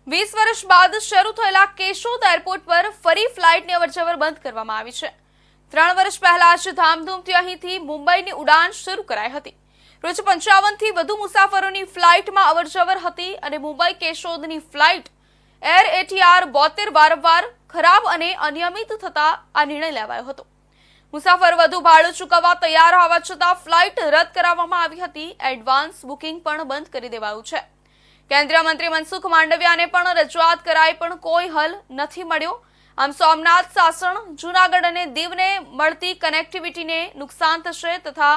20 વર્ષ બાદ શરૂ થયેલા કેશોદ એરપોર્ટ પર ફરી ફ્લાઇટની અવરજવર બંધ કરવામાં આવી છે। 3 વર્ષ પહેલા જ ધામધૂમથી અહીંથી મુંબઈની ઉડાન શરૂ કરાઈ હતી। રોજ 55 થી વધુ મુસાફરોની ફ્લાઇટમાં અવરજવર હતી અને મુંબઈ કેશોદની ફ્લાઇટ એર ATR 72 વારંવાર ખરાબ અને અનિયમિત થતા આ નિર્ણય લેવાયો હતો। મુસાફર વધુ ભાડું ચૂકવવા તૈયાર હોવા છતાં ફ્લાઇટ રદ કરાવવામાં આવી હતી। એડવાન્સ બુકિંગ પણ બંધ કરી દેવાયું છે। કેન્દ્રીય મંત્રી મનસુખ માંડવિયાને પણ રજૂઆત કરાઈ પણ કોઈ હલ નથી મળ્યો। આમ સોમનાથ, સાસણ, જૂનાગઢ અને દીવને મળતી કનેક્ટિવિટીને નુકસાન થશે તથા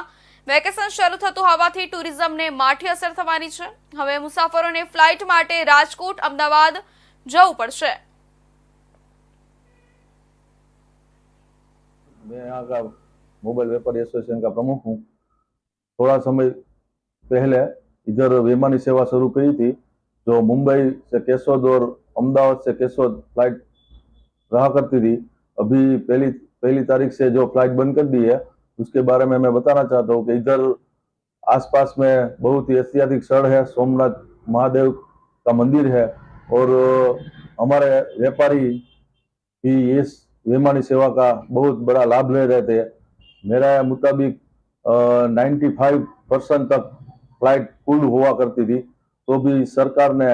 વેકેશન શરૂ થતું હોવાથી ટુરિઝમને માઠી અસર થવાની છે। હવે મુસાફરોને ફ્લાઇટ માટે રાજકોટ, અમદાવાદ જવું પડશે। मैं यहाँ का मोबाइल व्यापारी एसोसिएशन का प्रमुख हूँ। थोड़ा समय पहले इधर विमानी सेवा शुरू की थी, जो मुंबई से केशोद और अहमदाबाद से केशोद फ्लाइट रहा करती थी। अभी पहली तारीख से जो फ्लाइट बंद कर दी है, उसके बारे में मैं बताना चाहता हूँ कि इधर आसपास में बहुत ही ऐतिहासिक स्थल है, सोमनाथ महादेव का मंदिर है और हमारे व्यापारी भी इस विमानी सेवा का बहुत बड़ा लाभ ले रहे थे। मेरा मुताबिक 95% तक फ्लाइट फुल हुआ करती थी, तो भी सरकार ने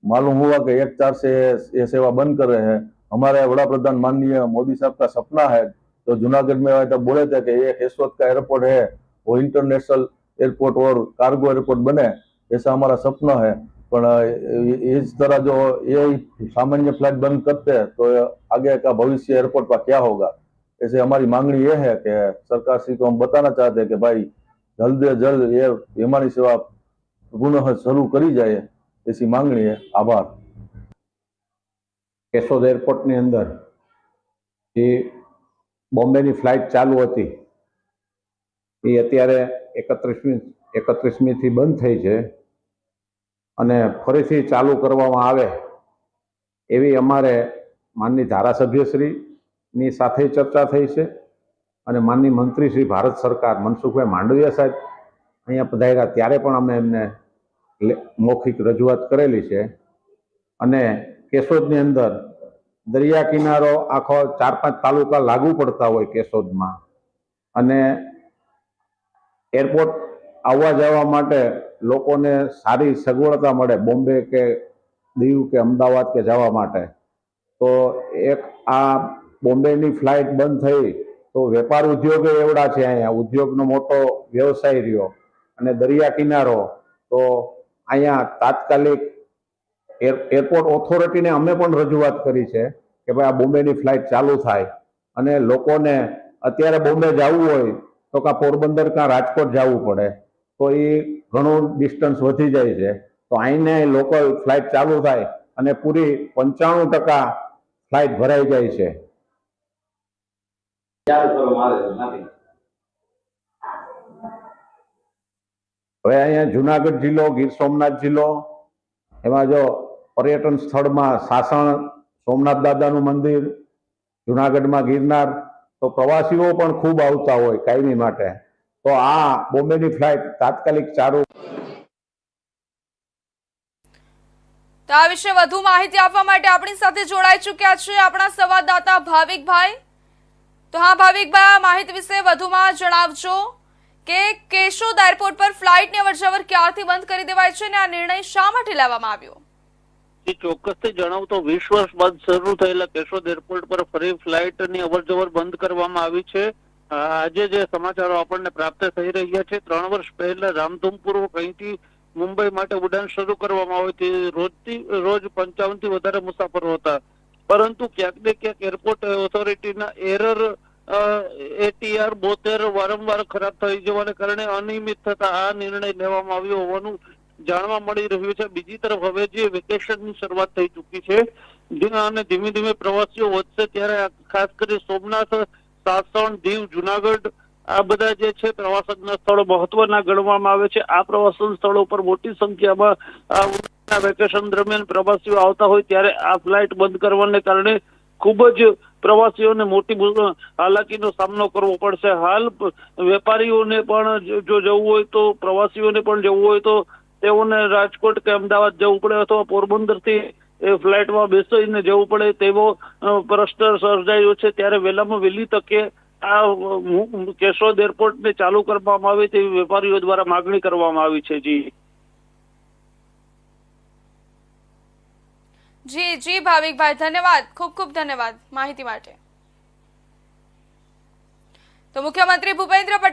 मालूम हुआ कि 1/4 से ये सेवा बंद कर रहे हैं। हमारे वड़ा प्रधान माननीय मोदी साहब का सपना है, तो जूनागढ़ में आए तो बोले थे कि ये केशोद का एयरपोर्ट है वो इंटरनेशनल एयरपोर्ट और कार्गो एयरपोर्ट बने, ऐसा हमारा सपना है। पर इस तरह जो ये सामान्य फ्लाइट बंद करते हैं तो आगे का भविष्य एयरपोर्ट का क्या होगा। ऐसे हमारी मांगनी ये है कि सरकार श्री को हम बताना चाहते हैं कि भाई जल्द से जल्द ये विमानी सेवा पुनः शुरू करी जाए, ऐसी मांगनी है। आभार। केशोद एरपोर्ट ની અંદર જે બોમ્બેની ફ્લાઇટ ચાલુ હતી એ અત્યારે 31મી થી બંધ થઈ છે અને ફરીથી ચાલુ કરવામાં આવે એવી અમારે માનની ધારાસભ્યશ્રીની સાથે ચર્ચા થઈ છે અને માનની મંત્રી શ્રી ભારત સરકાર મનસુખભાઈ માંડવિયા સાહેબ અહીંયા પધાર્યા ત્યારે પણ અમે એમને મૌખિક રજૂઆત કરેલી છે અને કેશોદની અંદર દરિયા કિનારો આખો 4-5 તાલુકા લાગુ પડતા હોય કેશોદમાં અને એરપોર્ટ આવવા જવા માટે લોકોને સારી સગવડતા મળે બોમ્બે કે દીવ કે અમદાવાદ કે જવા માટે। તો એક આ બોમ્બેની ફ્લાઇટ બંધ થઈ તો વેપાર ઉદ્યોગ એવડા છે, અહીંયા ઉદ્યોગનો મોટો વ્યવસાય રહ્યો અને દરિયા કિનારો, તો અહીંયા તાત્કાલિક એરપોર્ટ ઓથોરિટીને અમે પણ રજૂઆત કરી છે કે ભાઈ આ બોમ્બેની ફ્લાઇટ ચાલુ થાય અને લોકોને અત્યારે બોમ્બે જવું હોય તો કાં પોરબંદર કાં રાજકોટ જવું પડે, તો એ ઘણું ડિસ્ટન્સ વધી જાય છે। તો અહીંને લોકલ ફ્લાઇટ ચાલુ થાય અને પૂરી 95% ફ્લાઇટ ભરાઈ જાય છે। હવે અહીંયા જુનાગઢ જિલ્લો, ગીર સોમનાથ જિલ્લો, એમાં જો પર્યટન સ્થળમાં સાસણ સોમનાથ દાદાનું મંદિર, જુનાગઢમાં ગિરનાર, તો પ્રવાસીઓ પણ ખૂબ આવતા હોય કાયમી માટે। તો આ બોમ્બેની ફ્લાઇટ તાત્કાલિક ચાલુ। તો આ વિશે વધુ માહિતી આપવા માટે આપણી સાથે જોડાઈ ચૂક્યા છે આપણા સંવાદદાતા ભાવિકભાઈ। તો હા ભાવિકભાઈ, આ માહિતી વિશે વધુમાં જણાવજો કે કેશોદ એરપોર્ટ પર ફ્લાઇટની અવરજવર ક્યારથી બંધ કરી દેવાય છે અને આ નિર્ણય શા માટે લેવામાં આવ્યો? ચોક્કસથી જણાવું તો 20 વર્ષ બાદ શરૂ થયેલા કેશોદ એરપોર્ટ પર ફરી ફ્લાઇટની અવરજવર બંધ કરવામાં આવી છે। આજે જે સમાચારો આપણને પ્રાપ્ત થઈ રહ્યા છે, 3 વર્ષ પહેલા ધામધૂમપૂર્વક અહીંથી મુંબઈ માટે ઉડાન શરૂ કરવામાં આવી હતી। રોજ 55 થી વધારે મુસાફરો હતા, પરંતુ ક્યાંક ને ક્યાંક એરપોર્ટ ઓથોરિટીના એરર ATR 72 વારંવાર ખરાબ થઈ જવાને કારણે અનિયમિત થતા આ નિર્ણય લેવામાં આવ્યો હોવાનું જાણવા મળી રહ્યું છે। બીજી તરફ હવે જે વેકેશનની શરૂઆત થઈ ચૂકી છે અને ધીમે ધીમે પ્રવાસીઓ વધશે, ત્યારે ખાસ કરી સોમનાથ, સાસણ, દીવ, જુનાગઢ આ બધા જે છે પ્રવાસનના સ્થળો મહત્વના ગણવામાં આવે છે। આ પ્રવાસન સ્થળો પર મોટી સંખ્યામાં વેકેશન દરમિયાન પ્રવાસીઓ આવતા હોય ત્યારે આ ફ્લાઇટ બંધ કરવાને કારણે ખૂબ જ પ્રવાસીઓને મોટી હાલાકીનો સામનો કરવો પડશે। હાલ વેપારીઓને પણ જો જવું હોય તો, પ્રવાસીઓને પણ જવું હોય તો તેઓને રાજકોટ કે અમદાવાદ જવું પડે અથવા પોરબંદરથી એ ફ્લાઇટમાં બેસીને જવું પડે તેવો પ્રશ્ન સર્જાયો છે, ત્યારે વહેલામાં વહેલી તકે આ કેશોદ એરપોર્ટને ચાલુ કરવામાં આવે તેવી વેપારીઓ દ્વારા માગણી કરવામાં આવી છે. જી ભાવિકભાઈ, ધન્યવાદ, ખૂબ ખૂબ ધન્યવાદ માહિતી માટે. તો મુખ્યમંત્રી ભૂપેન્દ્ર પટેલ